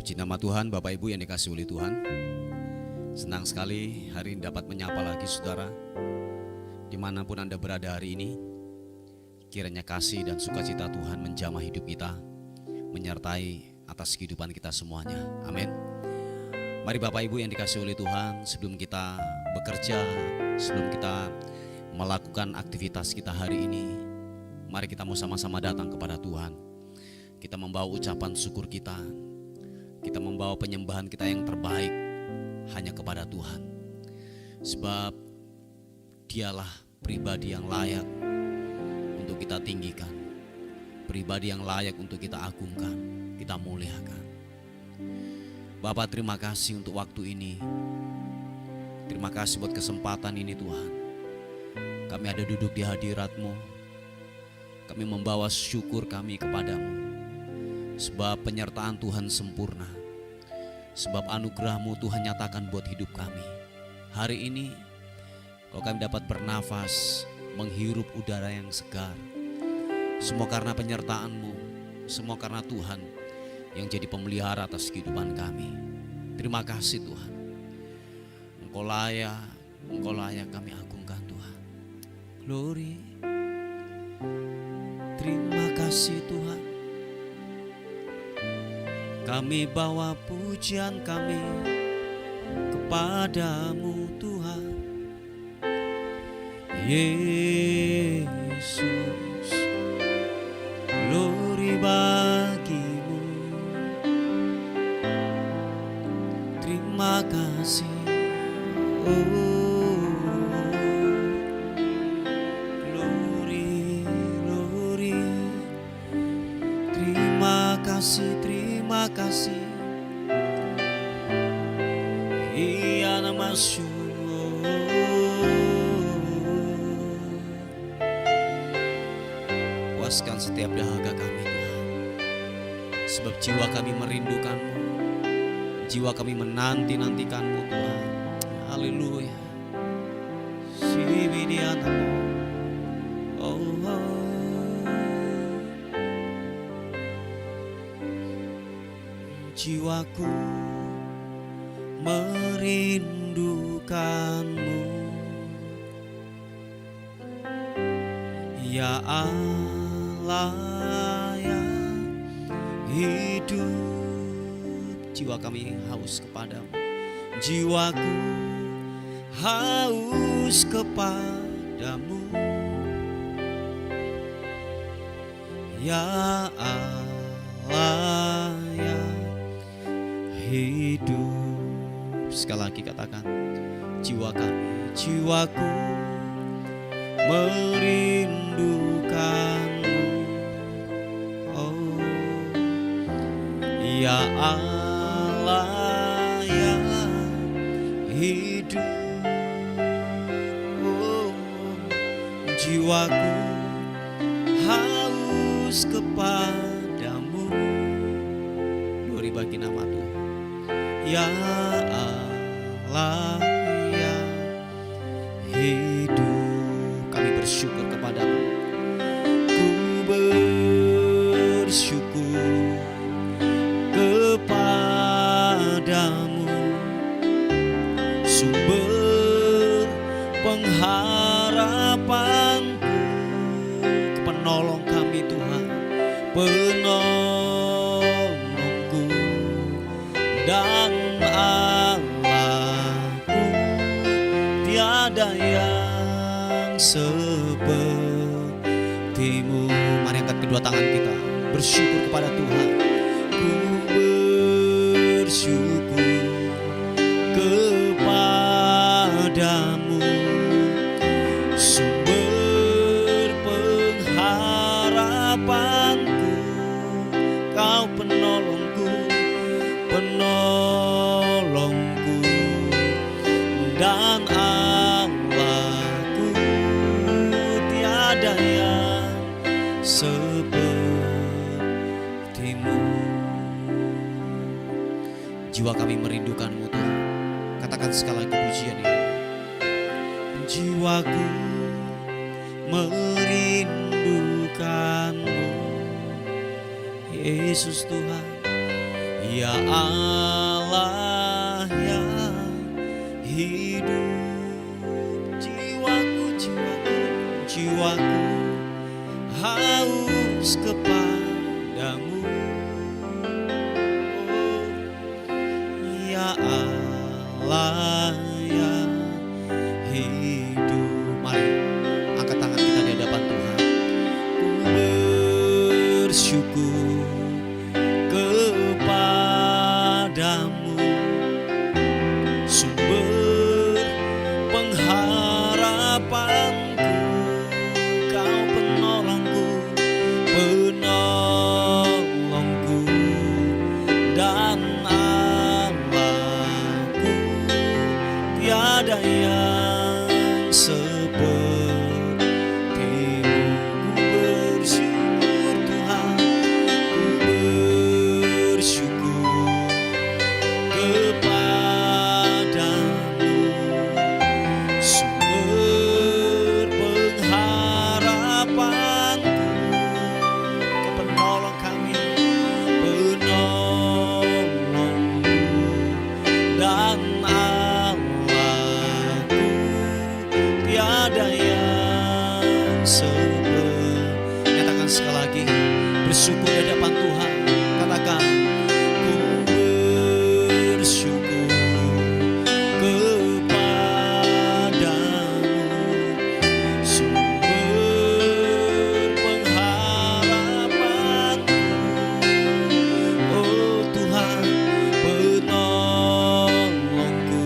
Puji nama Tuhan, Bapak Ibu yang dikasihi oleh Tuhan. Senang sekali hari ini dapat menyapa lagi saudara. Dimanapun Anda berada hari ini, kiranya kasih dan sukacita Tuhan menjamah hidup kita, menyertai atas kehidupan kita semuanya. Amin. Mari Bapak Ibu yang dikasihi oleh Tuhan, sebelum kita bekerja, sebelum kita melakukan aktivitas kita hari ini, mari kita mau sama-sama datang kepada Tuhan. Kita membawa ucapan syukur kita, kita membawa penyembahan kita yang terbaik hanya kepada Tuhan. Sebab Dialah pribadi yang layak untuk kita tinggikan, pribadi yang layak untuk kita agungkan, kita muliakan. Bapak, terima kasih untuk waktu ini. Terima kasih buat kesempatan ini Tuhan. Kami ada duduk di hadirat-Mu. Kami membawa syukur kami kepadamu. Sebab penyertaan Tuhan sempurna. Sebab anugerah-Mu Tuhan nyatakan buat hidup kami. Hari ini kalau kami dapat bernafas, menghirup udara yang segar, semua karena penyertaan-Mu, semua karena Tuhan yang jadi pemelihara atas kehidupan kami. Terima kasih Tuhan. Engkau layak kami agungkan Tuhan. Glory. Terima kasih Tuhan. Kami bawa pujian kami kepadamu Tuhan Yesus. Glory bagimu. Terima kasih. Oh, glory, glory. Terima kasih, terima kasih. Iya nama syukur. Puaskan setiap dahaga kami Tuhan. Sebab jiwa kami merindukan-Mu, jiwa kami menanti-nantikan-Mu Tuhan. Haleluya. Sibidianamu. Oh, oh. Jiwaku merindukan-Mu, ya Allah yang hidup. Jiwa kami haus kepadamu. Jiwaku haus kepadamu, ya Allah yang hidup. Sekali lagi katakan, jiwaku merindukan-Mu. Oh, ya Allah yang hidup. Oh, jiwaku haus kepadamu. Glory bagi nama Tuhan. Ya Allah yang hidup, kami bersyukur kepadamu. Ku bersyukur kepadamu, sumber pengharapanku, penolong kami Tuhan, penolongku dan Allahku. Tiada yang seperti-Mu. Mari angkat kedua tangan kita, bersyukur kepada Tuhan. Ku bersyukur kepadamu, sumber pengharapanku, Kau penolongku, penolongku dan Allahku. Tiada yang seperti-Mu. Jiwa kami merindukan-Mu Tuhan. Katakan sekali lagi pujian ini. Jiwaku merindukan-Mu Yesus Tuhan. Ya Allah yang hidup, jiwaku, jiwaku, jiwaku haus kepadamu. Oh, ya Allah yang hidup. Mari angkat tangan kita di hadapan Tuhan. Ku bersyukur kepadamu, sumber pengharapanku, Kau penolongku, penolongku dan Allahku. Tiada yang sepertimu. Ku bersyukur Tuhan, ku bersyukur kepadamu, sumber pengharapanku, Kau penolong kami, penolongku dan Allahku. Tiada yang seperti. Nyatakan sekali lagi, bersyukur di hadapan Tuhan. Katakan, ku bersyukur kepadamu, sumber pengharapanku. Oh Tuhan, penolongku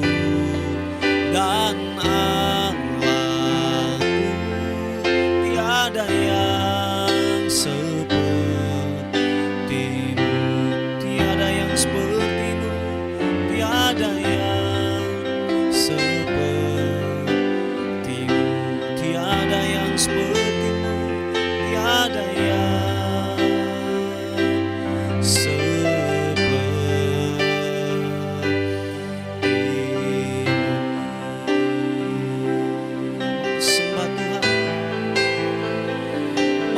dan Allahku. Tiada yang sepertimu, tiada yang sepertimu, tiada yang sepertimu, tiada yang sepertimu, tiada yang sepertimu. Sembah Tuhan.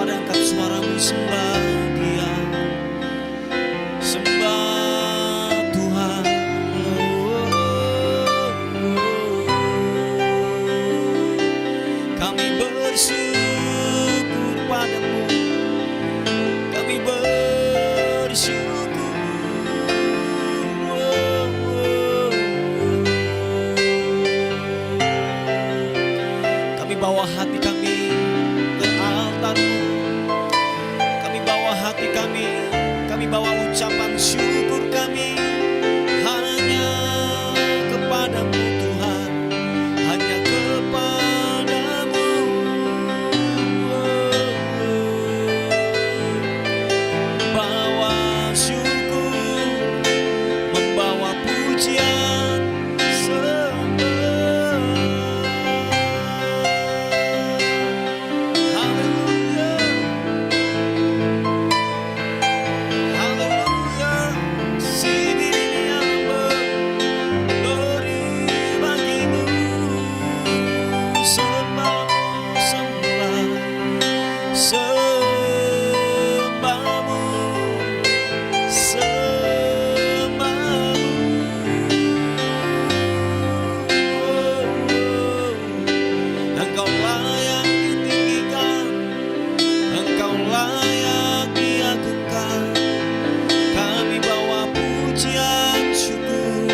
Mari angkat suaramu, sembah Dia, sembah Tuhan. Kami bersyukur padamu, kami bersyukur. Kami bawa hati kami ke altar-Mu. Kami bawa hati kami bawa ucapan syukur kami hanya kepadamu Tuhan, hanya kepadamu. Bawa syukur, membawa pujian, sembah. Haleluya, haleluya. Sibiriamba, glory bagimu. Sembah, sembah, sembahmu, sembahmu. Engkau layak ditinggikan, Engkau layak diagungkan. Kami bawa pujian, syukur,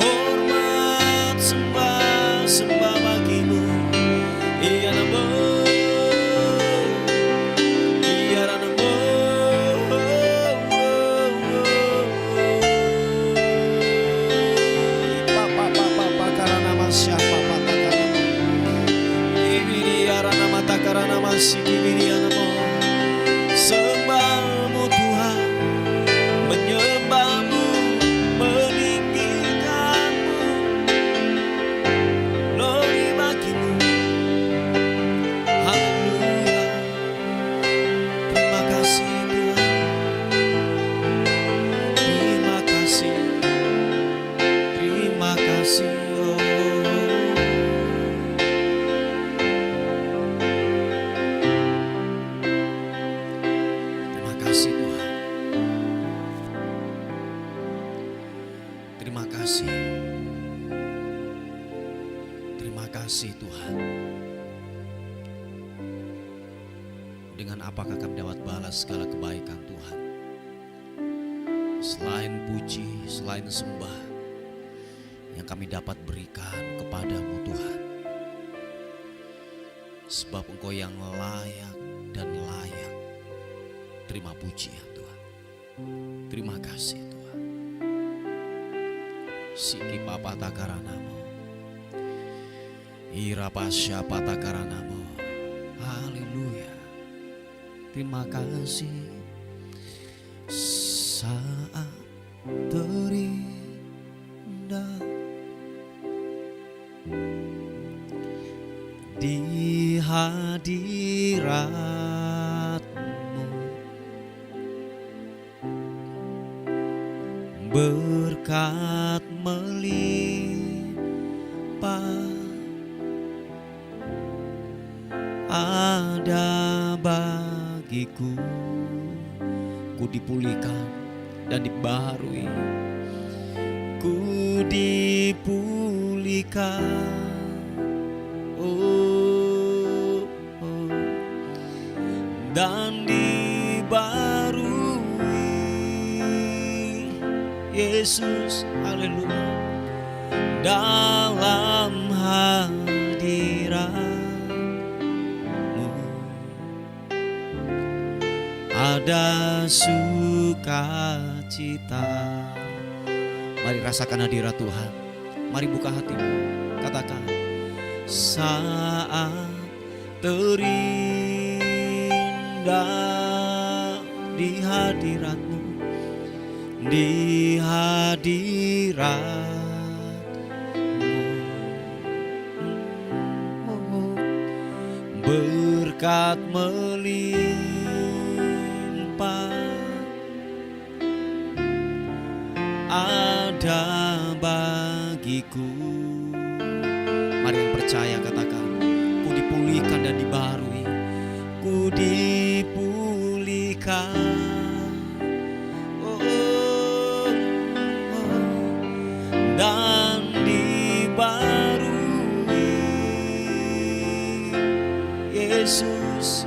hormat, sembah, sembah bagimu. Iya namo, iya namo. Papa karena nama siapa papa karena ibiriara nama takarana masih ibiriara namo. Sembahmu Tuhan, menyembahmu, meninggikanmu, glory bagimu. Haleluya. Terima kasih Tuhan, terima kasih, terima kasih. Oh. Terima kasih Tuhan. kasih. Terima kasih Tuhan. Dengan apakah kami dapat balas segala kebaikan Tuhan? Selain puji, selain sembah yang kami dapat berikan kepadamu Tuhan. Sebab Engkau yang layak dan layak. Terima pujian Tuhan. Terima kasih Tuhan. Siki papa takaranamo. Ira pasya patakaranamo. Haleluya. Terima kasih. Saat terindah di hadirat-Mu, berkat melimpah ada bagiku. Ku dipulihkan dan dibaharui, ku dipulihkan, dan dibarui. Yesus, haleluya, dalam hadirat-Mu ada sukacita. Mari rasakan hadirat Tuhan. Mari buka hatimu, katakan, saat terindah di hadirat-Mu, di hadirat-Mu, berkat melimpah ada bagiku. Mari yang percaya katakan, ku dipulihkan dan dibaharui, ku dipulihkan, dan dibarui. Yesus,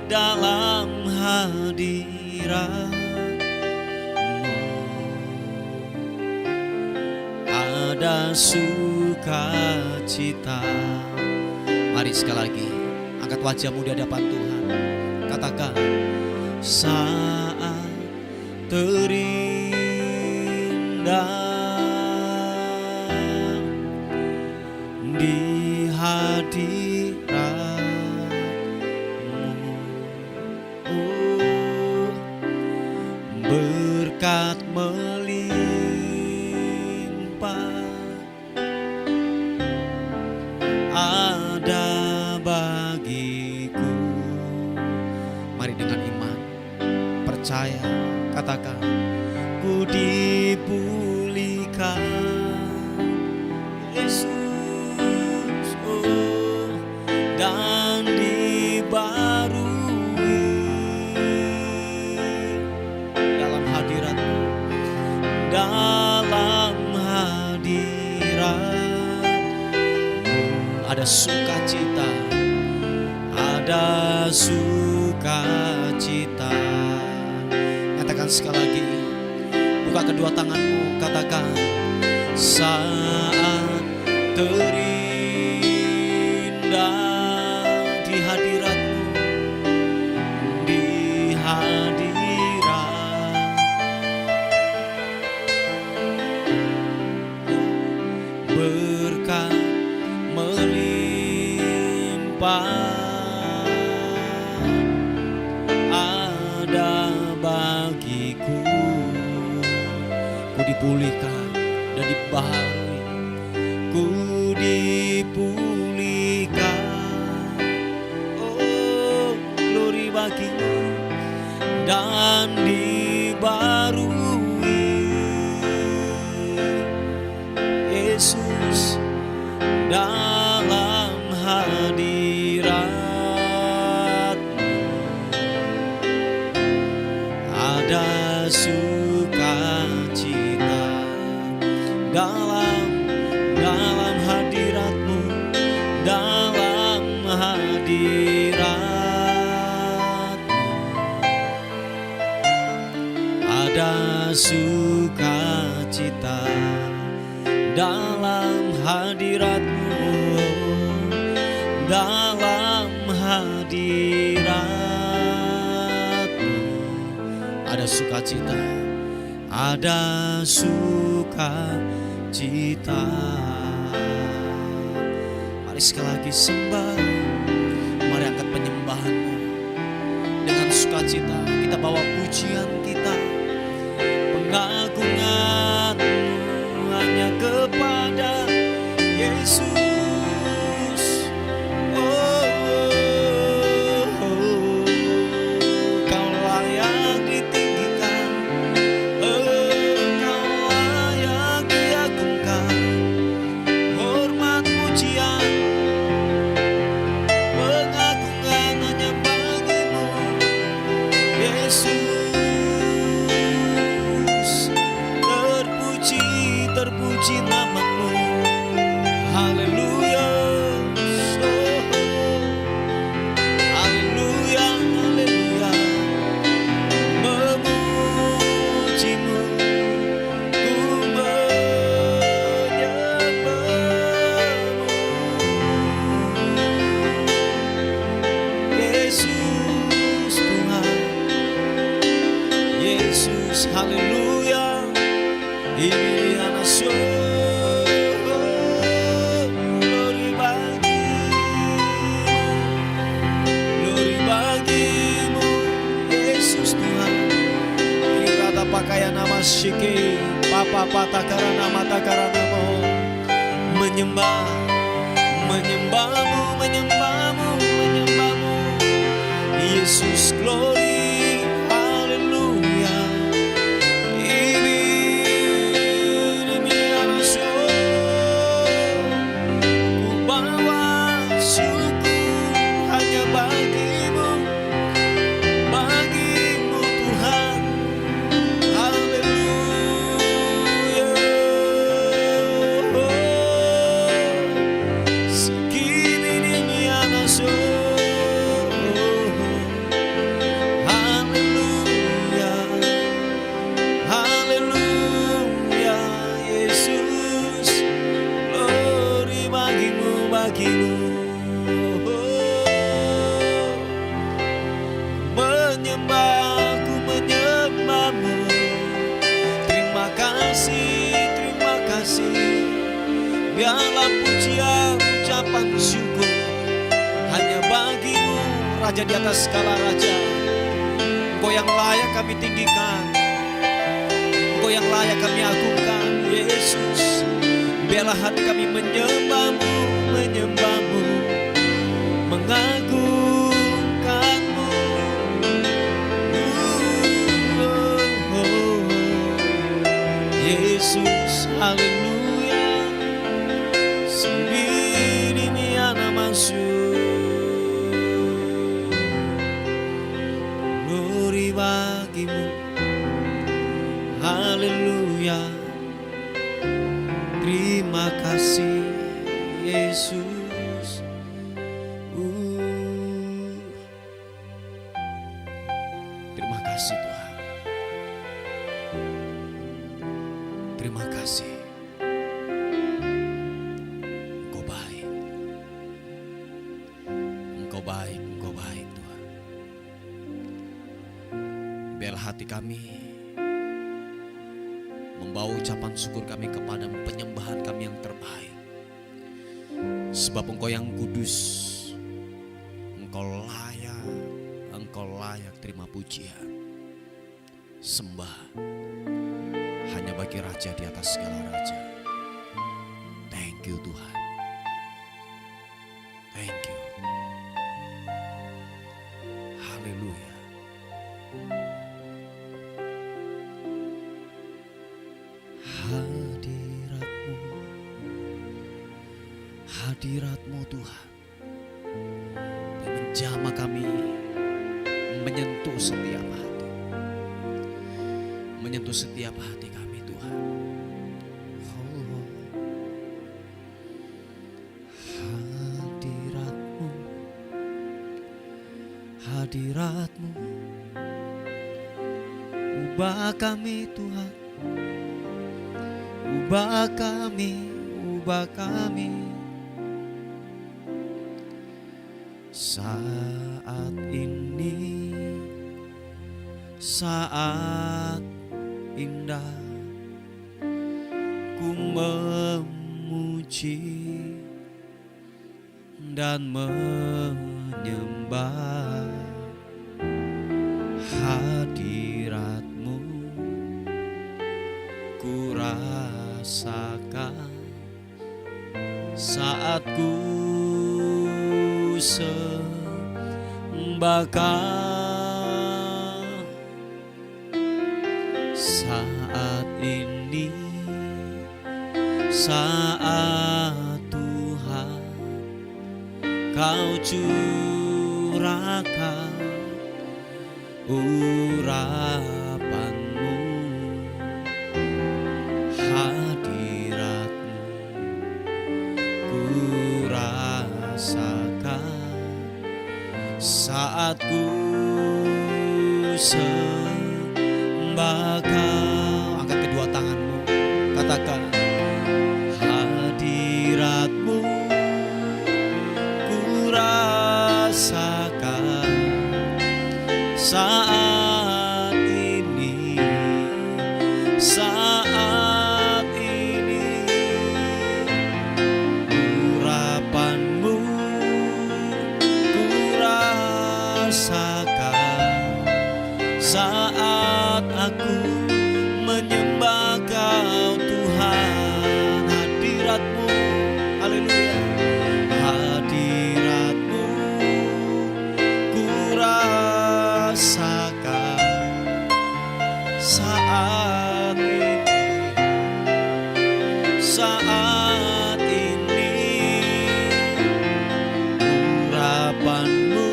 dalam hadirat ada sukacita. Mari sekali lagi, angkat wajahmu di hadapan Tuhan. Katakan, saat terindah di hadirat-Mu, berkat melimpah ada bagiku. Mari dengan iman, percaya, katakan, ku dipulihkan. Yesus, dan dibarui dalam hadirat-Mu, dalam hadirat-Mu ada sukacita, ada sukacita. Katakan sekali lagi, buka kedua tanganmu, katakan, saat terindah di hadirat-Mu, di hadirat, berkat melimpah ada bagiku. Ku dipulihkan dan dibaharui, ku dipulihkan, oh glory bagimu, dan dibarui. Yesus, dalam hadirat-Mu ada sukacita. ada sukacita dalam hadirat-Mu, dalam hadirat-Mu ada sukacita, ada sukacita. Mari sekali lagi sembah, mari angkat penyembahan-Mu dengan sukacita. Kita bawa pujian kita, pengagungan-Mu hanya kepada Yesus. Kau layak ditinggikan, Kau layak diagungkan. Hormat pujian, pengagungan hanya bagi-Mu, Yesus. Terpuji nama-Mu, haleluya, haleluya, haleluya. Memuji-Mu, ku menyembah-Mu, Yesus Tuhan, Yesus, haleluya. Ini anak glory bagi-Mu, Yesus Tuhan. Irata pakaian nama syiki, papa patakarana matakarana-Mu, menyembah, menyembah-Mu, menyembah-Mu, menyembah-Mu, Yesus, glory, haleluya. Menyembahku, menyembah-Mu. Terima kasih, terima kasih. Biarlah pujian, ucapan syukur hanya bagi-Mu, Raja di atas segala raja. Engkau yang layak kami tinggikan, Engkau yang layak kami agungkan, Yesus. Biarlah hati kami menyembah-Mu, menyembah-Mu, mengagungkan-Mu. Yesus, haleluya. Sendiri miana masuk, glory bagi-Mu, haleluya. Terima kasih Yesus. Terima kasih Tuhan. Terima kasih. Engkau baik. Engkau baik, Engkau baik Tuhan. Biarlah hati kami membawa ucapan syukur kami kepadamu, penyembahan kami yang terbaik. Sebab Engkau yang kudus, Engkau layak terima pujian, sembah hanya bagi Raja di atas segala raja. Thank you Tuhan. Thank you. Haleluya. Hadirat-Mu Tuhan dan menjamah kami, menyentuh setiap hati, menyentuh setiap hati kami Tuhan. Hadirat-Mu, hadirat-Mu, Ubah kami Tuhan, ubah kami, ubah kami. Saat ini saat indah, ku memuji dan menyembah hadirat-Mu. Ku rasakan saat ku sembahkan. Saat ini saat Tuhan Kau curahkan urapan-Mu, hadirat-Mu. Ku rasakan saat ku sembah Kau. Angkat kedua tanganmu, katakan hadirat-Mu ku rasakan saat ini, saat ini. Urapan-Mu ku rasakan saat aku menyembah Kau Tuhan. Hadirat-Mu, haleluya, hadirat-Mu ku rasakan saat ini, saat ini. Urapan-Mu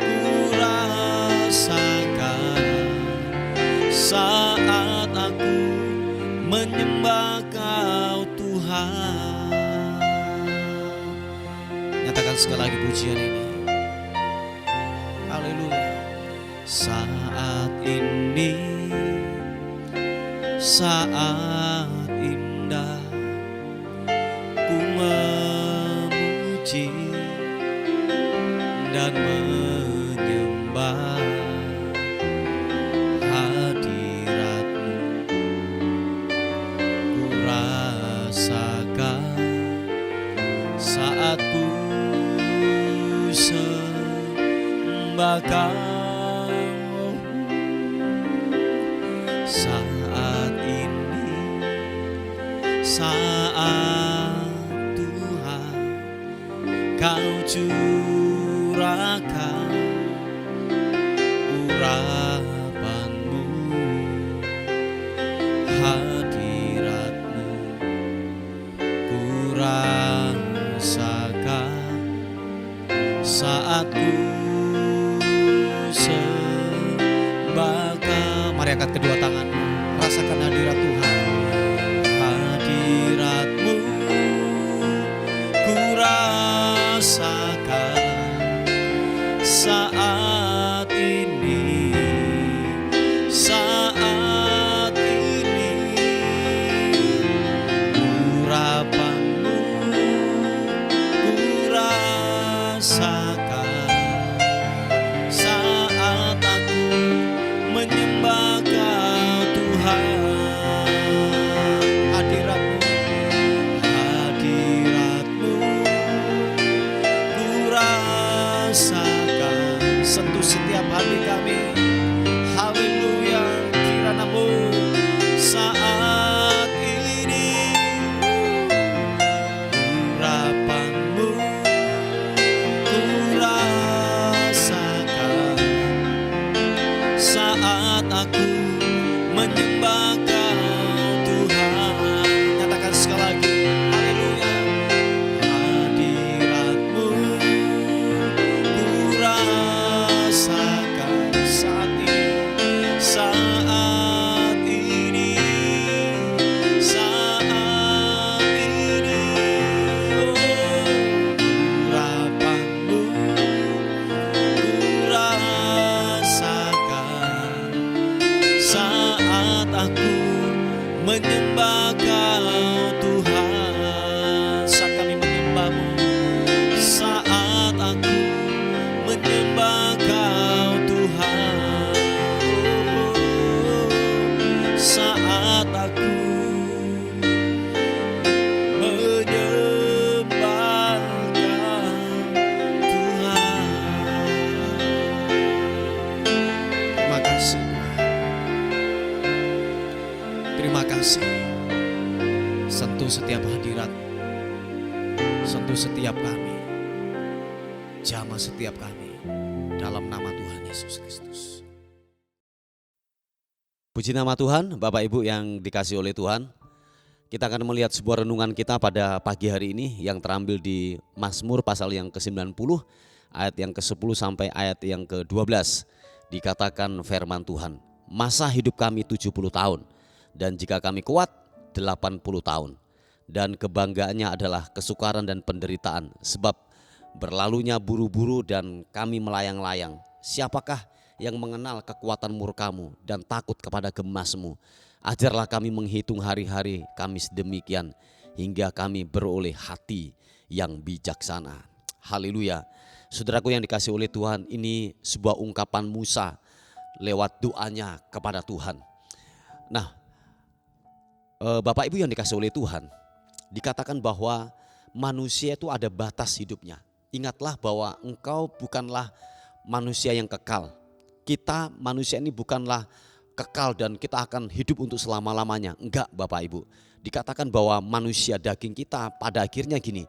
ku rasakan saat aku menyembah Kau Tuhan. Nyatakan sekali lagi pujian ini. Haleluya. Saat ini saat indah, ku memuji dan menyembah hadirat-Mu. Ku rasakan saat ku sembah Kau. Saat ini saat Tuhan Kau curahkan urapan-Mu, hadirat-Mu. Ku rasakan saat ku sembah Kau. Mari angkat kedua tanganmu, rasakan hadirat Tuhan. Hadirat-Mu ku rasakan saat ini, saat ini. Urapan-Mu ku rasakan saat aku menyembah Kau Tuhan. Hadirat-Mu, hadirat-Mu ku rasakan, sentuh setiap hati kami. Haleluya, kirana-Mu saat ini. Urapan-Mu ku rasakan saat aku menyembah Kau Tuhan. Nyatakan sekali lagi, haleluya. Hadirat-Mu ku rasakan saat menyembah Kau Tuhan. Saat kami menyembah-Mu, saat aku menyembah Kau Tuhan, saat aku menyembah Kau Tuhan. Terima kasih, terima kasih. Sentuh setiap hadirat, sentuh setiap kami, jamah setiap kami, dalam nama Tuhan Yesus Kristus. Puji nama Tuhan, Bapak Ibu yang dikasihi oleh Tuhan. Kita akan melihat sebuah renungan kita pada pagi hari ini yang terambil di Mazmur pasal yang ke-90, ayat yang ke-10 sampai ayat yang ke-12. Dikatakan firman Tuhan, masa hidup kami 70 tahun, dan jika kami kuat 80 tahun. Dan kebanggaannya adalah kesukaran dan penderitaan, sebab berlalunya buru-buru dan kami melayang-layang. Siapakah yang mengenal kekuatan murka-Mu dan takut kepada gemas-Mu? Ajarlah kami menghitung hari-hari kami sedemikian, hingga kami beroleh hati yang bijaksana. Haleluya. Saudaraku yang dikasihi oleh Tuhan, ini sebuah ungkapan Musa lewat doanya kepada Tuhan. Nah, Bapak Ibu yang dikasihi oleh Tuhan, dikatakan bahwa manusia itu ada batas hidupnya. Ingatlah bahwa engkau bukanlah manusia yang kekal. Kita manusia ini bukanlah kekal dan kita akan hidup untuk selama-lamanya. Enggak, Bapak Ibu. Dikatakan bahwa manusia daging kita pada akhirnya gini,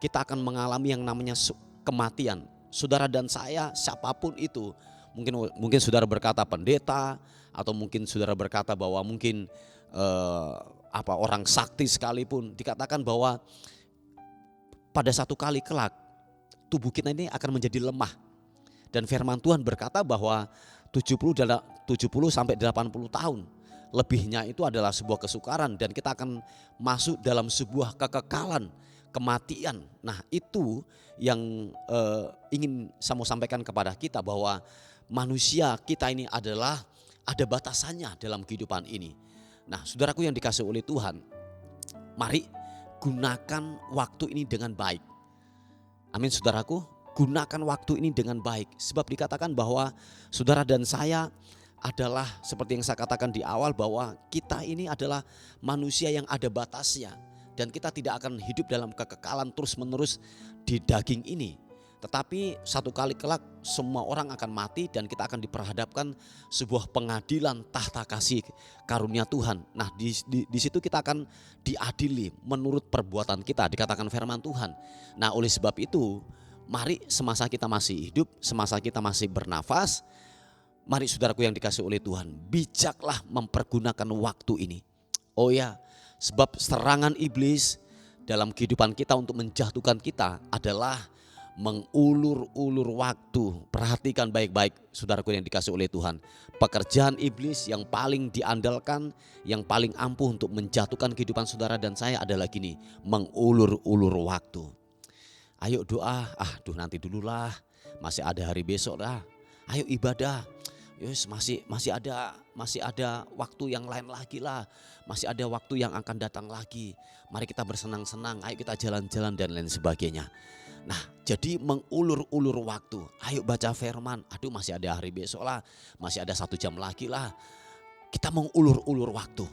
kita akan mengalami yang namanya kematian. Saudara dan saya, siapapun itu, mungkin saudara berkata pendeta, atau mungkin saudara berkata bahwa mungkin orang sakti sekalipun, dikatakan bahwa pada satu kali kelak tubuh kita ini akan menjadi lemah. Dan firman Tuhan berkata bahwa 70 sampai 80 tahun lebihnya itu adalah sebuah kesukaran, dan kita akan masuk dalam sebuah kekekalan, kematian. Nah, itu yang ingin saya mau sampaikan kepada kita, bahwa manusia kita ini adalah ada batasannya dalam kehidupan ini. Nah, saudaraku yang dikasihi oleh Tuhan, mari gunakan waktu ini dengan baik. Amin, saudaraku, gunakan waktu ini dengan baik. Sebab dikatakan bahwa saudara dan saya adalah seperti yang saya katakan di awal, bahwa kita ini adalah manusia yang ada batasnya. Dan kita tidak akan hidup dalam kekekalan terus menerus di daging ini. Tetapi satu kali kelak semua orang akan mati, dan kita akan diperhadapkan sebuah pengadilan tahta kasih karunia Tuhan. Nah, di situ kita akan diadili menurut perbuatan kita, dikatakan firman Tuhan. Nah, oleh sebab itu, mari semasa kita masih hidup, semasa kita masih bernafas, mari saudaraku yang dikasihi oleh Tuhan, bijaklah mempergunakan waktu ini. Oh ya, sebab serangan iblis dalam kehidupan kita untuk menjatuhkan kita adalah mengulur-ulur waktu. Perhatikan baik-baik saudaraku yang dikasihi oleh Tuhan. Pekerjaan iblis yang paling diandalkan, yang paling ampuh untuk menjatuhkan kehidupan saudara dan saya adalah gini, mengulur-ulur waktu. Ayo doa, nanti dululah, masih ada hari besok lah. Ayo ibadah, yus masih ada waktu yang lain lagi lah. Masih ada waktu yang akan datang lagi. Mari kita bersenang-senang, ayo kita jalan-jalan dan lain sebagainya. Nah, jadi mengulur-ulur waktu. Ayo baca firman, masih ada hari besok lah, masih ada 1 jam lagi lah. Kita mengulur-ulur waktu.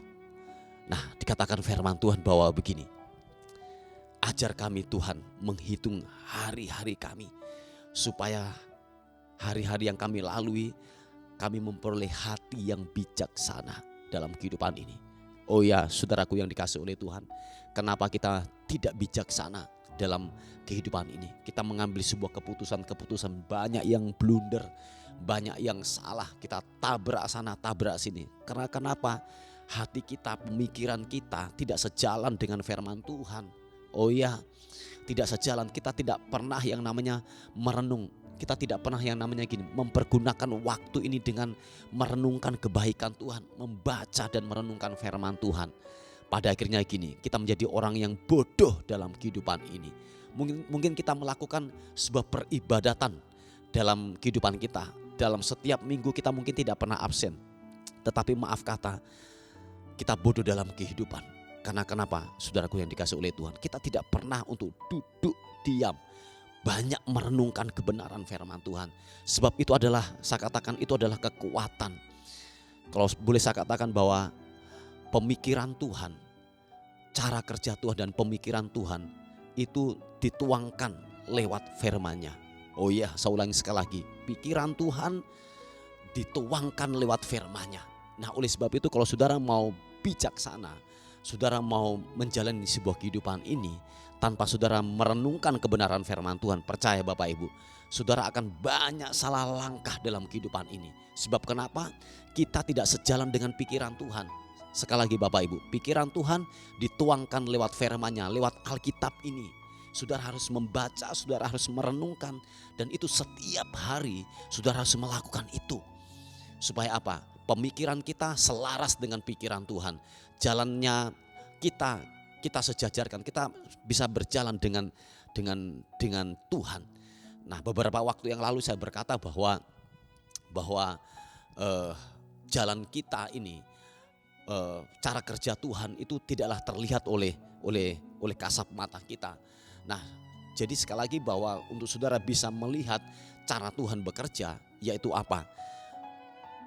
Nah, dikatakan firman Tuhan bahwa begini, ajar kami Tuhan menghitung hari-hari kami, supaya hari-hari yang kami lalui, kami memperoleh hati yang bijaksana dalam kehidupan ini. Oh ya, saudaraku yang dikasihi oleh Tuhan, kenapa kita tidak bijaksana dalam kehidupan ini? Kita mengambil sebuah keputusan banyak yang blunder, banyak yang salah, kita tabrak sana tabrak sini. Karena kenapa? Hati kita, pemikiran kita tidak sejalan dengan firman Tuhan. Oh ya, tidak sejalan. Kita tidak pernah yang namanya merenung. Kita tidak pernah yang namanya gini, mempergunakan waktu ini dengan merenungkan kebaikan Tuhan, membaca dan merenungkan firman Tuhan. Pada akhirnya gini, kita menjadi orang yang bodoh dalam kehidupan ini. Mungkin kita melakukan sebuah peribadatan dalam kehidupan kita. Dalam setiap minggu kita mungkin tidak pernah absen. Tetapi maaf kata, kita bodoh dalam kehidupan. Karena kenapa? Saudaraku yang dikasih oleh Tuhan, kita tidak pernah untuk duduk diam, banyak merenungkan kebenaran firman Tuhan. Sebab itu adalah, saya katakan itu adalah kekuatan. Kalau boleh saya katakan bahwa pemikiran Tuhan, cara kerja Tuhan dan pemikiran Tuhan itu dituangkan lewat firman-Nya. Oh iya, saya ulangi sekali lagi, pikiran Tuhan dituangkan lewat firman-Nya. Nah, oleh sebab itu kalau saudara mau bijaksana, saudara mau menjalani sebuah kehidupan ini tanpa saudara merenungkan kebenaran firman Tuhan, percaya Bapak Ibu, saudara akan banyak salah langkah dalam kehidupan ini. Sebab kenapa? Kita tidak sejalan dengan pikiran Tuhan. Sekali lagi Bapak Ibu, pikiran Tuhan dituangkan lewat firman-Nya, lewat Alkitab ini. Saudara harus membaca, saudara harus merenungkan, dan itu setiap hari saudara harus melakukan itu. Supaya apa? Pemikiran kita selaras dengan pikiran Tuhan. Jalannya kita sejajarkan, kita bisa berjalan dengan Tuhan. Nah, beberapa waktu yang lalu saya berkata bahwa jalan kita ini, cara kerja Tuhan itu tidaklah terlihat oleh kasat mata kita. Nah, jadi sekali lagi bahwa untuk saudara bisa melihat cara Tuhan bekerja, yaitu apa?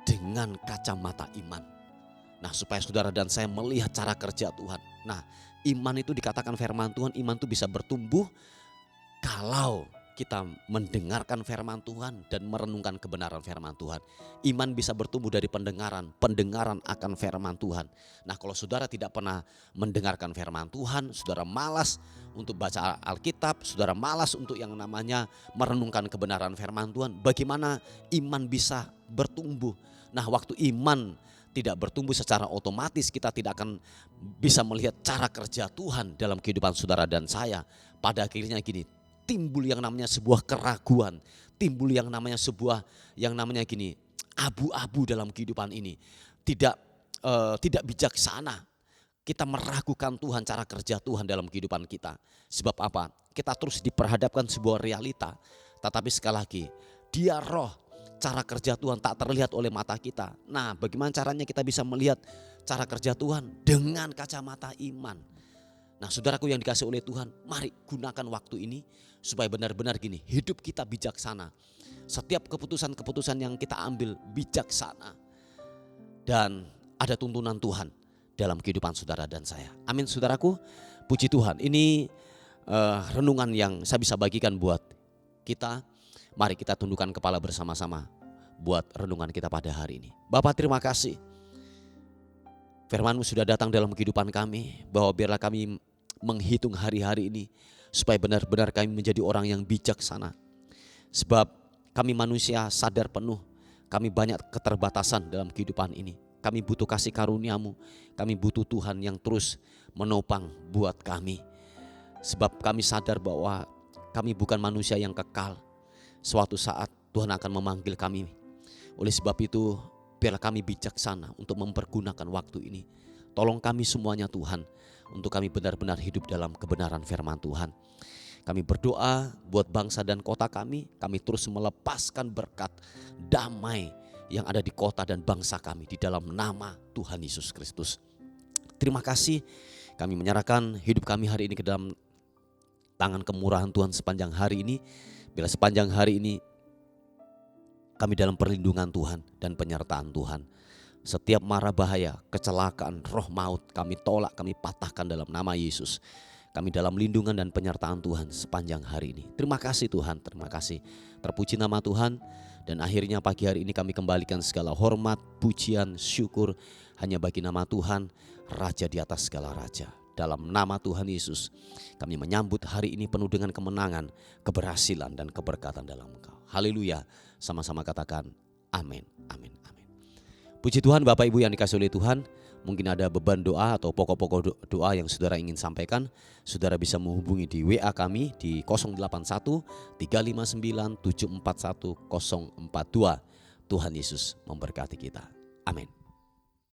Dengan kacamata iman. Nah, supaya saudara dan saya melihat cara kerja Tuhan. Nah, iman itu dikatakan firman Tuhan, iman itu bisa bertumbuh kalau kita mendengarkan firman Tuhan dan merenungkan kebenaran firman Tuhan. Iman bisa bertumbuh dari pendengaran akan firman Tuhan. Nah, kalau saudara tidak pernah mendengarkan firman Tuhan, saudara malas untuk baca Alkitab, saudara malas untuk yang namanya merenungkan kebenaran firman Tuhan, bagaimana iman bisa bertumbuh? Nah, waktu iman tidak bertumbuh secara otomatis, kita tidak akan bisa melihat cara kerja Tuhan dalam kehidupan saudara dan saya. Pada akhirnya gini, timbul yang namanya sebuah keraguan, timbul yang namanya sebuah yang namanya gini, abu-abu dalam kehidupan ini. Tidak bijaksana. Kita meragukan Tuhan, cara kerja Tuhan dalam kehidupan kita. Sebab apa? Kita terus diperhadapkan sebuah realita. Tetapi sekali lagi, Dia roh, cara kerja Tuhan tak terlihat oleh mata kita. Nah, bagaimana caranya kita bisa melihat cara kerja Tuhan? Dengan kacamata iman. Nah, saudaraku yang dikasih oleh Tuhan, mari gunakan waktu ini supaya benar-benar gini, hidup kita bijaksana. Setiap keputusan-keputusan yang kita ambil bijaksana. Dan ada tuntunan Tuhan dalam kehidupan saudara dan saya. Amin saudaraku, puji Tuhan. Ini renungan yang saya bisa bagikan buat kita. Mari kita tundukkan kepala bersama-sama buat renungan kita pada hari ini. Bapa, terima kasih. Firman-Mu sudah datang dalam kehidupan kami, bahwa biarlah kami menghitung hari-hari ini supaya benar-benar kami menjadi orang yang bijaksana. Sebab kami manusia sadar penuh, kami banyak keterbatasan dalam kehidupan ini. Kami butuh kasih karunia-Mu, kami butuh Tuhan yang terus menopang buat kami. Sebab kami sadar bahwa kami bukan manusia yang kekal. Suatu saat Tuhan akan memanggil kami. Oleh sebab itu, biarlah kami bijaksana untuk mempergunakan waktu ini. Tolong kami semuanya Tuhan, untuk kami benar-benar hidup dalam kebenaran firman Tuhan. Kami berdoa buat bangsa dan kota kami terus melepaskan berkat damai yang ada di kota dan bangsa kami di dalam nama Tuhan Yesus Kristus. Terima kasih, kami menyerahkan hidup kami hari ini ke dalam tangan kemurahan Tuhan sepanjang hari ini. Bila sepanjang hari ini kami dalam perlindungan Tuhan dan penyertaan Tuhan. Setiap mara bahaya, kecelakaan, roh maut kami tolak, kami patahkan dalam nama Yesus. Kami dalam lindungan dan penyertaan Tuhan sepanjang hari ini. Terima kasih Tuhan, terima kasih. Terpuji nama Tuhan. Dan akhirnya pagi hari ini kami kembalikan segala hormat, pujian, syukur hanya bagi nama Tuhan, Raja di atas segala raja. Dalam nama Tuhan Yesus, kami menyambut hari ini penuh dengan kemenangan, keberhasilan dan keberkatan dalam Engkau. Haleluya, sama-sama katakan amin, amin, amin. Puji Tuhan, Bapak Ibu yang dikasihi oleh Tuhan. Mungkin ada beban doa atau pokok-pokok doa yang saudara ingin sampaikan. Saudara bisa menghubungi di WA kami di 081 359 741 042. Tuhan Yesus memberkati kita. Amin.